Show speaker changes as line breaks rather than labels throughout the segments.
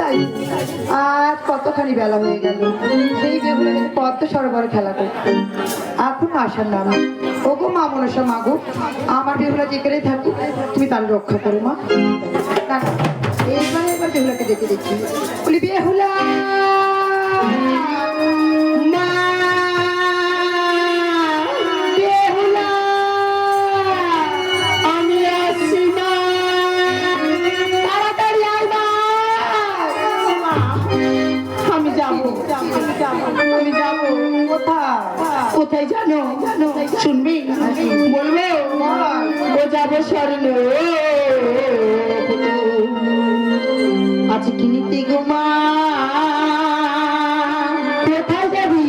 তাই আজ কতখানি বেলা হয়ে গেল, সেই বেগুলো পদ্ম সরোবরে খেলা করতে এখন আসার নাম। ওগো মা মনসা মাগো, আমার বেহুলা যেখানে থাকুক তুমি তার রক্ষা করো মা। না না, এবার বেহুলাকে দেখে দেখি, বলি বেহুলা মা, বেহুলা আমি আসছি মা, তাড়াতাড়ি আয় মা। আমি যাবো কোথায় জানো? শুনবি বলবো, ও যাবো স্বর্ণ আজ কিনিতে গো মা। কোথায় যাবি?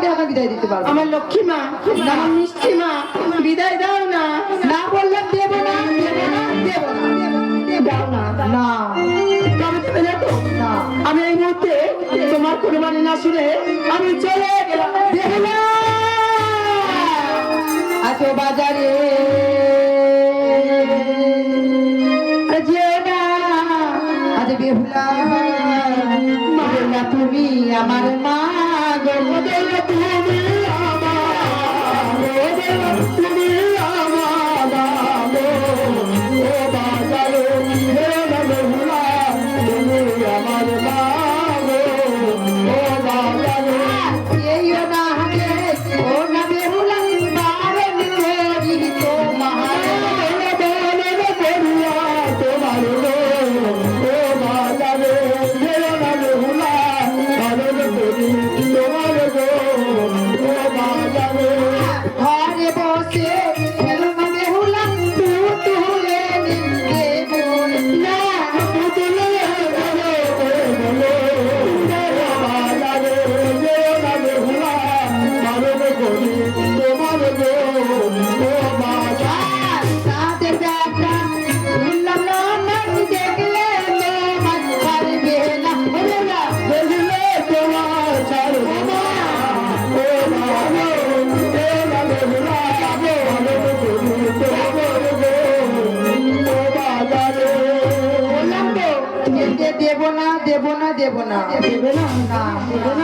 নয়া বাজারে যাবো আমার লক্ষ্মী মা, আমার মিষ্টি মা, বিদায় দাও না। না বললাম দেবো না, দাও না। না তবে তুমি দেখো না, আমি এই মুহূর্তে তোমার কোনো মানে না শুনে আমি চলে গেলাম। বেহুলা আছো বাজারে যেও না, আজ বেহুলা তুমি আমার মা গো, তুমি আমার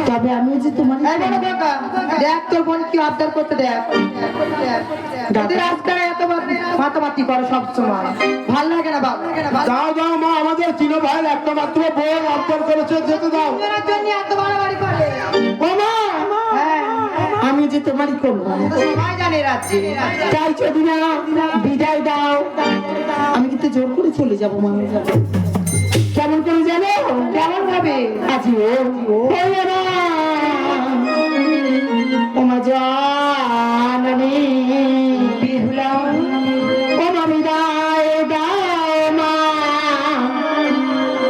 তবে আমি যে তোমার দেখ তোর বোন কি আবদার করতে দেখ, রাস্তায় এত মাতামাতি করো সবসময়, ভাল লাগে না বাবা।
যাও যাও মা, আমাদের চিনো ভাই একটা মাত্র বোন আবদার করেছে, যেতে দাও।
এত বাড়াবাড়ি করে আমি যে তোমারই করবো, সবাই জানে রাজ্যে। তাই যদি না বিদায় দাও, আমি কিন্তু জোর করে চলে যাবো। মা কেমন করে জানো? কেমন ভাবে হবে?
আজি ও না ও মা জাননি
বেহুলা
ও মা বিদায় দাও মা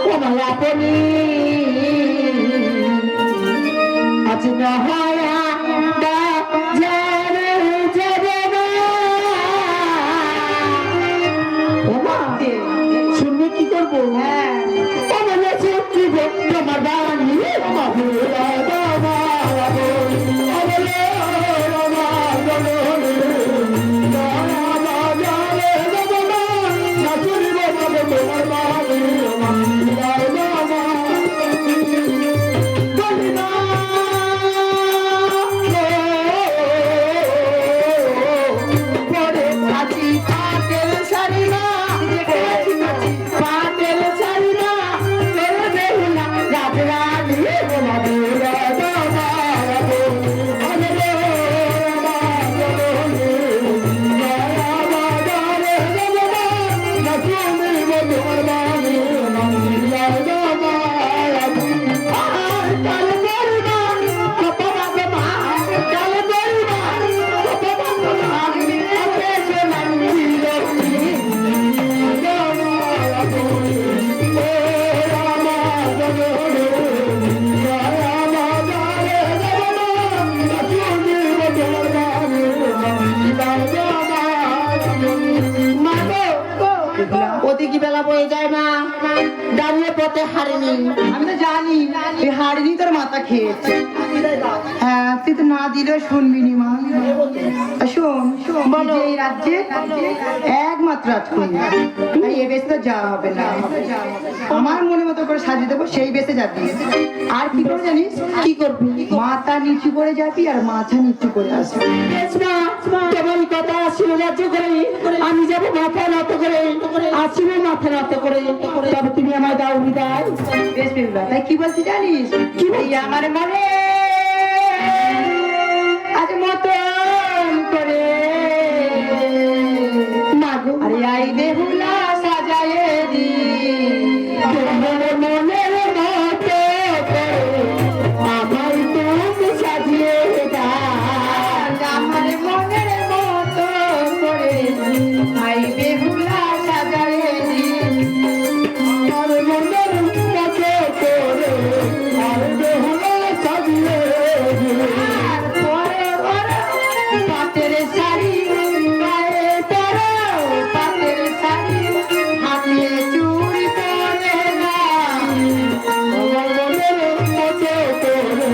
ও মা আপনি আজ না হয় শুনবে কি করবো?
হ্যাঁ
তোমার বাণী ওদিকে বেলা বয়ে যায় না দাঁড়িয়ে পথে হারিনি
আমি তো জানি এই হাড়িনি তোর মাথা খেয়েছে। হ্যাঁ তুই তো না দিলেও শুনবি নি মা। শোন বলো এই রাজ্যে একমাত্র রাজকন্যা, তাই এ বেশে তো যাওয়া হবে না। আমার মনে মতো করে সাজিয়ে দেবো, সেই বেশে যাবি। আর কি করে জানিস?
কি করবি?
মাথা নিচু করে যাবি আর মাথা নিচু করে আসবি।
কেমন কথা আসিবে রাজ্য করে আমি যাবো মাথা নত করে আসিবে মাথা নত করে তবে তুমি আমায় দাও বিদায়।
বেশ বেহুলা, তাই কি বলছি জানিস?
কি
এই আমার মনে আজ মতন করে
মাগো
আরে আই বেহুলা সাজায়ে দি
তোমার মনের মতো করে আমায় তুমি সাজিয়ে দাও।
আমার মনের মতো করে আই বেহুলা সাজায়ে দি
আমার মনের মতো করে আর বেহুলা সাজিয়ে দাও।
আর পরে ওরা পাতের শাড়ি গায়ে পরাও, পাতের শাড়ি হাতে চুড়ি পরে না।
আমার মনের মতো করে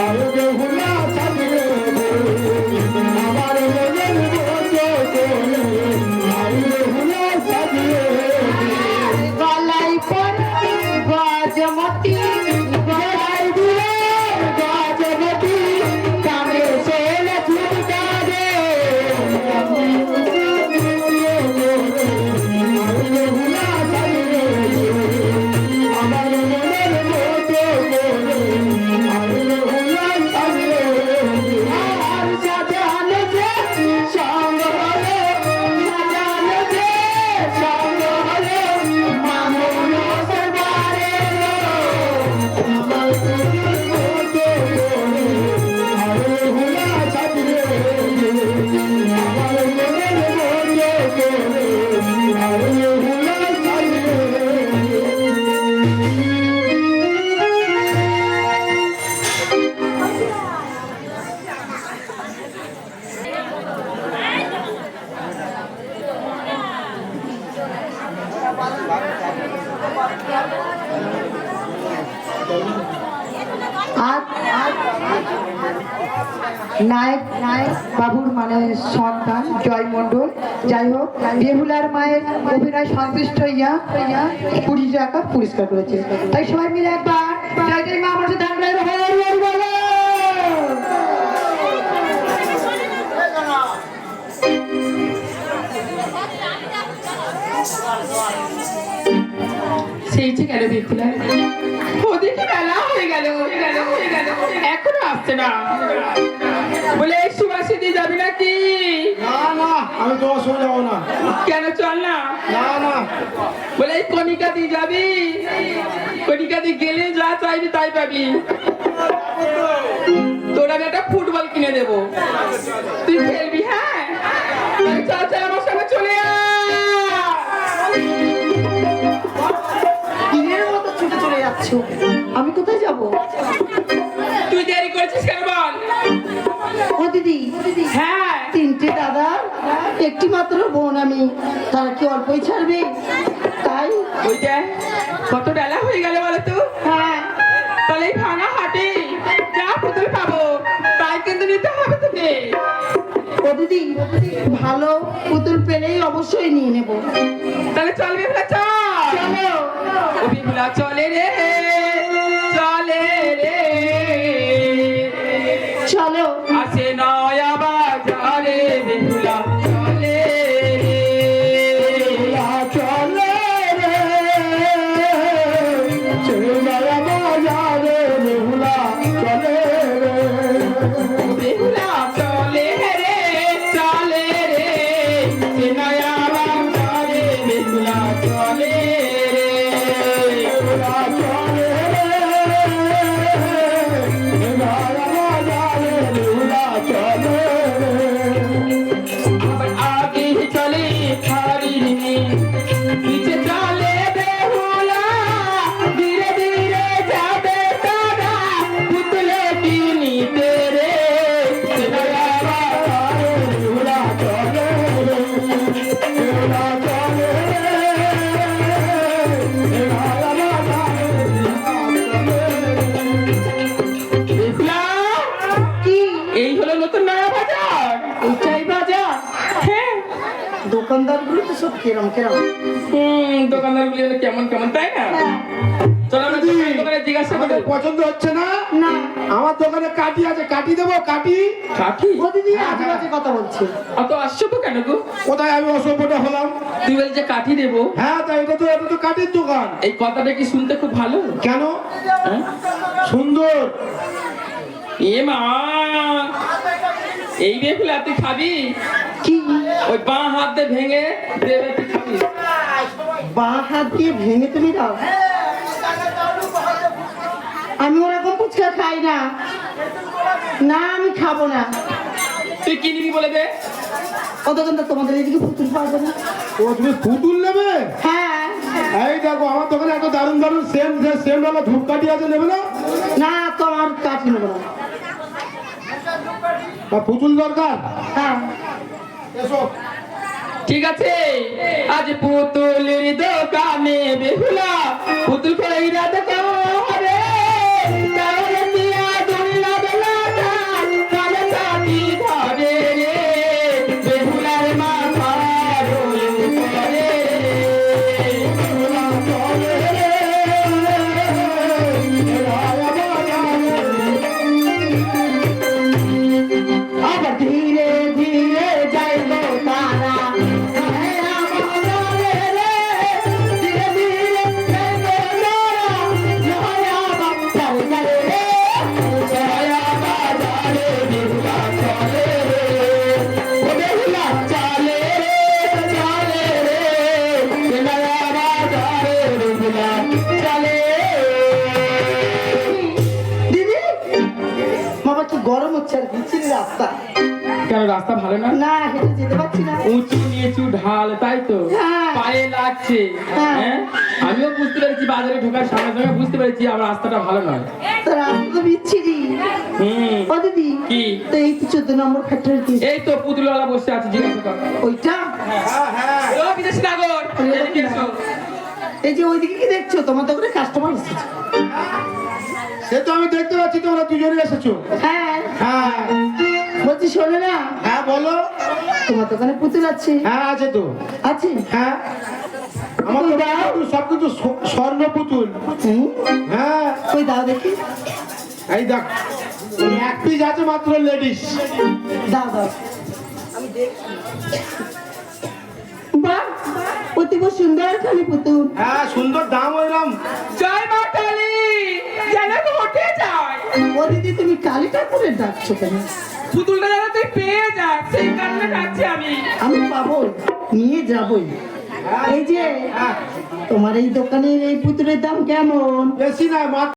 আর বেহুলা সাজিয়ে দাও। আমার মনের মতো করে আর বেহুলা সাজিয়ে দাও।
গলায় পরে গজমতি,
গলায় দিয়ে গজমতি কানে ছেলে ঝুমকা দে। আর বেহুলা সাজিয়ে দাও। আমার মনের মতো করে আর বেহুলা সাজিয়ে দাও। আর সাজানো যে সঙ্গ হলো, সাজানো যে সঙ্গ হলো, মামুন সরবারে এলো। আমার মনের মতো করে আর বেহুলা সাজিয়ে দাও। আমার মনের মতো করে আর বেহুলা সাজিয়ে দাও।
আর নায়ক বাবুর মানে সন্তান জয় মণ্ডল, যাই হোক বেহুলার মায়ের অভিনয় সন্তুষ্ট হইয়া 20 টাকা পুরস্কার করেছে। তাই সবাই মিলে একবার জয় জয় মা আমার সাথে আমরা হরি হরি বলো।
সেই যে গেল বেহুলা, ওদিকে বেলা হয়ে গেল এখনো আসছে না। বলে সুবাসী দিয়ে যাবি নাকি?
না না আমি তোমার সঙ্গে যাবো না।
কেন চল না?
না না,
বলে এই কণিকা দিয়ে যাবি, কণিকা দিয়ে গেলে যা চাইবি তাই পাবি। তোর আমি একটা ফুটবল কিনে দেবো, তুই খেলবি। হ্যাঁ চল চল আমার সঙ্গে চলে আয়।
দিনের মতো ছুটে চলে যাচ্ছ, আমি কোথায় যাব?
তুই দেরি করেছিস কেন বল?
ও দিদি,
হ্যাঁ
তিনটে দাদা একটি মাত্র বোন আমি, তারা কি অল্পই ছাড়বে? তাই
ওই যে কত বেলা হয়ে গেল বলো তো।
হ্যাঁ,
তাহলে এই ভাঙা হাটে যা পুতুল পাবো তাই কিন্তু নিতে হবে তোকে।
ও দিদি ভালো পুতুল পেলেই অবশ্যই নিয়ে নেব।
তাহলে চল বিপুলা চল।
চলো।
ও বিপুলা চলে রে, চলে রে,
চলো।
আসে নয়া বাজারে বিপুলা চলে রে,
চলে রে, চলে যাওয়া বাজারে বেহুলা চলে রে।
বিপুলা চলে রে, চলে রে, সে নয়া বাজারে বিপুলা চলে রে।
বেহুলা চলে রে, যাওয়া বাজারে বেহুলা চলে রে।
আবার আগে চলে হারিনি, নিচে চলে বেহুলা, ধীরে ধীরে যাবে তারা পুতলে কিনিতে রে।
বেহুলা চলে রে, বেহুলা চলে রে, যাওয়া বাজারে
বেহুলা,
কি
এই হলো নতুন নয়া বাজার।
এইটাই বাজার?
হ্যাঁ
দোকানদারগুলো তো সব কেরম কেরম।
দোকানদার গুলি কেমন কেমন তাই না?
হ্যাঁ।
চলো আমরা দোকানে জিজ্ঞাসা
আমাদের
করবো।
পছন্দ হচ্ছে না।
না,
আমার দোকানে কাঠি আছে, কাঠি দেবো, কাঠি।
কাঠি?
ও দিদি আজে বাজে কথা বলছে।
অত আশ্চর্য কেন গো?
কোথায় আমি অসভ্যটা হলাম?
তুই বল যে কাঠি দেবো,
হ্যাঁ, তাই এটা তো কাঠির দোকান।
এই কথাটা কি শুনতে খুব ভালো?
কেন?
হ্যাঁ?
সুন্দর।
এ মা, এই বেহুলা তুই খাবি?
কি
ওই বাঁ হাত দিয়ে ভেঙে দেবে, তুই খাবি?
বাঁ হাত দিয়ে ভেঙে তুমি দাও? আমি ওরকম ফুচকা খাই না, না আমি খাবো না।
তুই কি নিবি বলে দে।
ও দোকানদার তোমাদের এদিকে পুতুল পারবে না?
ও, তুমি পুতুল নেবে?
হ্যাঁ।
এই দেখো আমার দোকানে এত দারুণ দারুণ সেন্টওয়ালা ধূপকাঠি আছে, নেবে না?
না তো আমার কাঠি নেবো না।
বা পুতুল দরকার?
হ্যাঁ,
এসো।
ঠিক আছে, আজ পুতুলের দোকানে বেহুলা পুতুল কইরা দোকানে কারে দিয়া দুল্লা বেলাটা কালে সাথী ধরে রে, বেহুলার মাথা রোল করে
বেহুলা চলে রে, যাওয়া বাজারে।
আবার ধীরে ধীরে যাইবো তারা, হ্যাঁ, আমার রে, ধীরে ধীরে যাইবো তারা, নয়া বাজার যাবে রে,
নয়া বাজারে বেহুলা চলে রে, ও বেহুলা চলে রে, চলে রে, নয়া বাজারে বেহুলা চলে।
দিদি বাবা কি গরম হচ্ছে আর বিচ্ছিরি রাস্তা,
কেন রাস্তা ভালো না?
না হেঁটে যেতে পারছি না।
উঁচু নিচু ঢাল, তাই তো
হ্যাঁ।
পায়ে লাগছে।
হ্যাঁ।
হ্যাঁ, আমিও বুঝতে পেরেছি, বাজারে ঢোকার সঙ্গে সঙ্গে বুঝতে পেরেছি আমার রাস্তাটা ভালো নয়।
তো রাস্তা তো বিচ্ছিরি। ও দিদি
কি?
তো এই তো 14 নম্বর ফ্যাক্টরি,
এই তো পুতুলওয়ালা বসে আছে, জিজ্ঞাসা কর।
ওইটা?
হ্যাঁ, হ্যাঁ।
ও বিদেশি নাগর, এদিকে এসো।
এই যে ওইদিকে কি দেখছো? তোমার দোকানে কাস্টমার এসেছে।
সে তো আমি দেখতে পাচ্ছি, তোমরা দুজনে এসেছো।
হ্যাঁ,
হ্যাঁ
বলছি শোনো না,
হ্যাঁ, বলো।
তোমার দোকানে পুতুল আছে?
হ্যাঁ, আছে তো।
আছে?
হ্যাঁ, আমার তো সব কিছু স্বর্ণ পুতুল।
হুম,
হ্যাঁ,
ওই দাও দেখি।
এই দেখ, এক পিস আছে মাত্র, লেডিস।
দাও দাও, আমি দেখছি। বাহ, অতীব সুন্দর খালি পুতুল।
হ্যাঁ, সুন্দর দাম ওইরকম।
জয় মা কালী, যেন ঘটে যায়।
ও দিদি তুমি কালী ঠাকুরের ডাকছো কেন?
পুতুলটা যেন তুই পেয়ে যাস সেই কারণে ডাকছি আমি।
আমি পাবো, নিয়ে যাবই। এই যে তোমার এই দোকানের এই পুতুলের দাম কেমন?
বেশি নয়, মাত্র